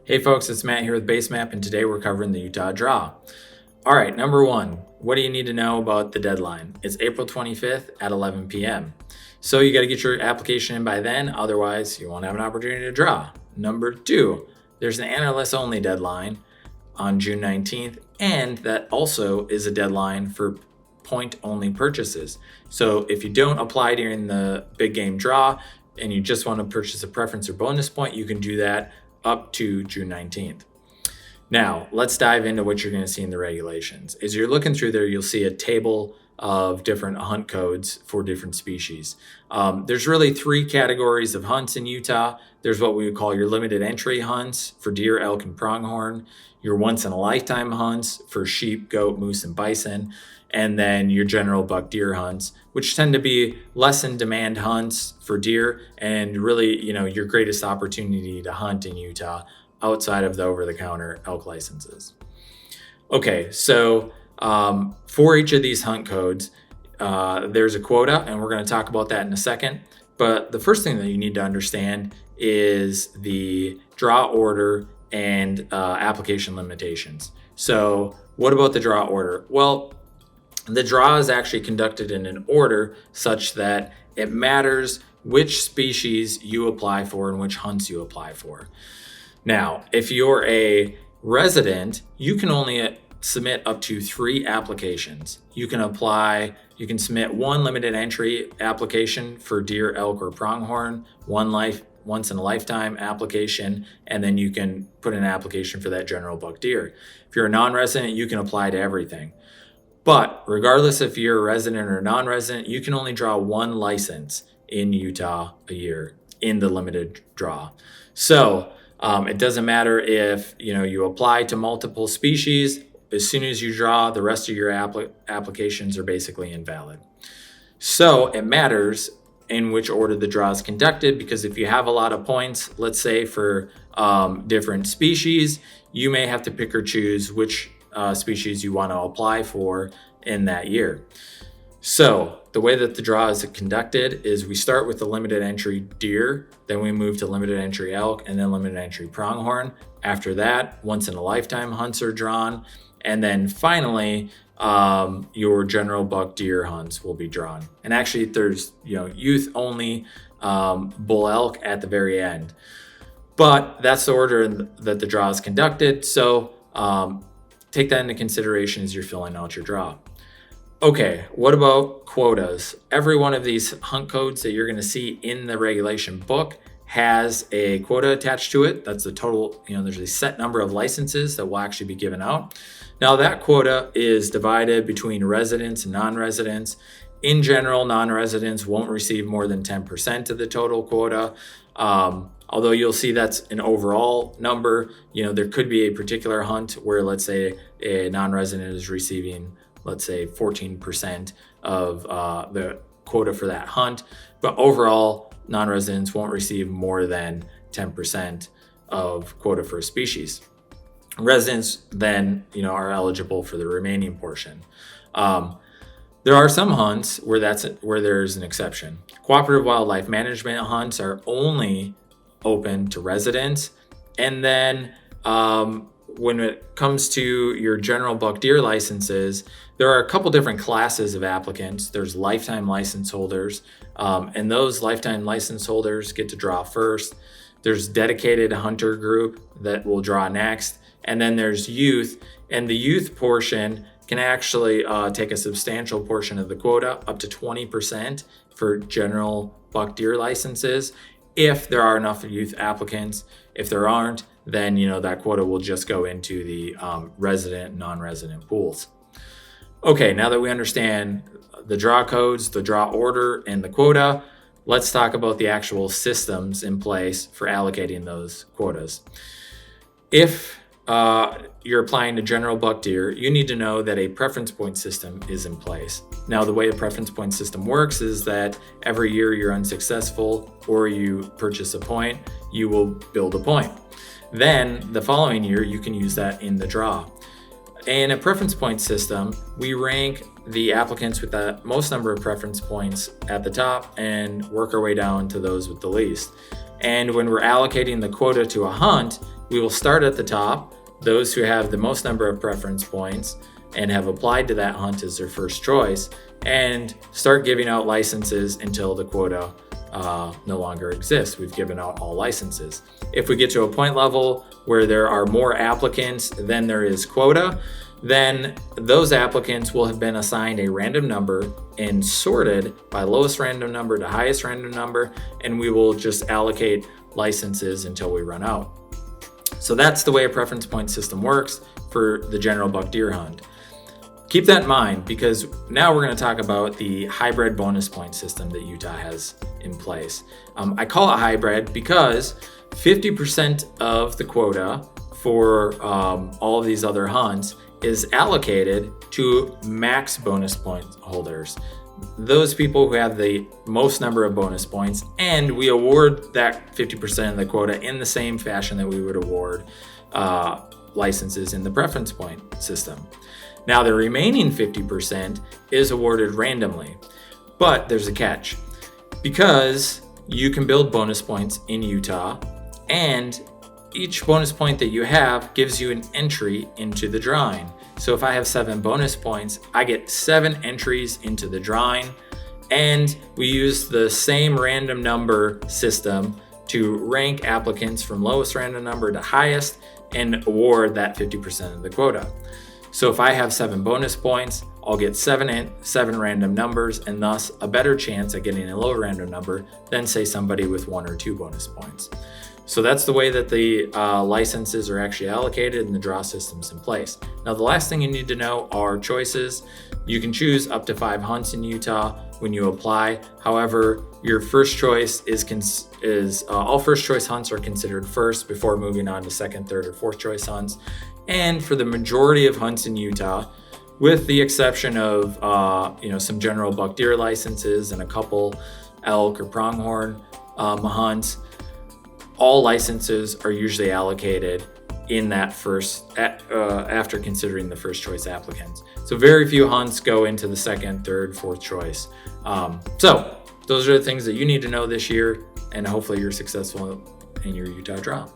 Hey folks, it's Matt here with Basemap, and today we're covering the Utah Draw. All right, number one, what do you need to know about the deadline? It's April 25th at 11 p.m. So you got to get your application in by then, otherwise you won't have an opportunity to draw. Number two, there's an analyst only deadline on June 19th, and that also is a deadline for point only purchases. So if you don't apply during the big game draw and you just want to purchase a preference or bonus point, you can do that up to June 19th. Now, let's dive into what you're going to see in the regulations. As you're looking through there, you'll see a table of different hunt codes for different species. There's really three categories of hunts in Utah. There's what we would call your limited entry hunts for deer, elk, and pronghorn, your once in a lifetime hunts for sheep, goat, moose, and bison, and then your general buck deer hunts, which tend to be less in demand hunts for deer and really, your greatest opportunity to hunt in Utah outside of the over-the-counter elk licenses. Okay, so for each of these hunt codes, there's a quota, and we're going to talk about that in a second. But the first thing that you need to understand is the draw order and application limitations. So what about the draw order? Well, the draw is actually conducted in an order such that it matters which species you apply for and which hunts you apply for. Now, if you're a resident, you can only submit up to 3 applications. You can submit one limited entry application for deer, elk, or pronghorn, once in a lifetime application, and then you can put an application for that general buck deer. If you're a non-resident, you can apply to everything. But regardless if you're a resident or non-resident, you can only draw one license in Utah a year in the limited draw. So it doesn't matter if you apply to multiple species. As soon as you draw, the rest of your applications are basically invalid. So it matters in which order the draw is conducted, because if you have a lot of points, let's say for different species, you may have to pick or choose which species you want to apply for in that year. So the way that the draw is conducted is we start with the limited entry deer, then we move to limited entry elk, and then limited entry pronghorn. After that, once in a lifetime hunts are drawn, and then finally your general buck deer hunts will be drawn. And actually there's youth only bull elk at the very end. But that's the order that the draw is conducted. So take that into consideration as you're filling out your draw. Okay, what about quotas? Every one of these hunt codes that you're going to see in the regulation book has a quota attached to it. That's the total, there's a set number of licenses that will actually be given out. Now that quota is divided between residents and non-residents. In general, non-residents won't receive more than 10% of the total quota. Although you'll see that's an overall number. There could be a particular hunt where, let's say, a non-resident is receiving, let's say, 14% of the quota for that hunt. But overall, non-residents won't receive more than 10% of quota for a species. Residents then, are eligible for the remaining portion. There are some hunts where there's an exception. Cooperative wildlife management hunts are only open to residents. And then when it comes to your general buck deer licenses, there are a couple different classes of applicants. There's lifetime license holders, and those lifetime license holders get to draw first. There's dedicated hunter group that will draw next. And then there's youth, and the youth portion can actually take a substantial portion of the quota, up to 20% for general buck deer licenses, if there are enough youth applicants. If there aren't, then that quota will just go into the resident and non-resident pools. Okay, now that we understand the draw codes, the draw order, and the quota, let's talk about the actual systems in place for allocating those quotas. If you're applying to general buck deer, you need to know that a preference point system is in place. Now, the way a preference point system works is that every year you're unsuccessful or you purchase a point, you will build a point. Then the following year, you can use that in the draw. In a preference point system, we rank the applicants with the most number of preference points at the top and work our way down to those with the least. And when we're allocating the quota to a hunt, we will start at the top, those who have the most number of preference points and have applied to that hunt as their first choice, and start giving out licenses until the quota no longer exists. We've given out all licenses. If we get to a point level where there are more applicants than there is quota, then those applicants will have been assigned a random number and sorted by lowest random number to highest random number, and we will just allocate licenses until we run out. So that's the way a preference point system works for the general buck deer hunt. Keep that in mind, because now we're going to talk about the hybrid bonus point system that Utah has in place. I call it hybrid because 50% of the quota for all of these other hunts is allocated to max bonus point holders, those people who have the most number of bonus points, and we award that 50% of the quota in the same fashion that we would award licenses in the preference point system. Now, the remaining 50% is awarded randomly, but there's a catch. Because you can build bonus points in Utah, and each bonus point that you have gives you an entry into the drawing. So if I have 7 bonus points, I get 7 entries into the drawing, and we use the same random number system to rank applicants from lowest random number to highest and award that 50% of the quota. So if I have 7 bonus points, I'll get 7 random numbers, and thus a better chance at getting a low random number than, say, somebody with 1 or 2 bonus points. So that's the way that the licenses are actually allocated and the draw system's in place. Now, the last thing you need to know are choices. You can choose up to 5 hunts in Utah when you apply. However, your first choice is all first choice hunts are considered first before moving on to second, third, or fourth choice hunts. And for the majority of hunts in Utah, with the exception of some general buck deer licenses and a couple elk or pronghorn hunts, all licenses are usually allocated in that after considering the first choice applicants. So very few hunts go into the second, third, fourth choice. So those are the things that you need to know this year, and hopefully you're successful in your Utah draw.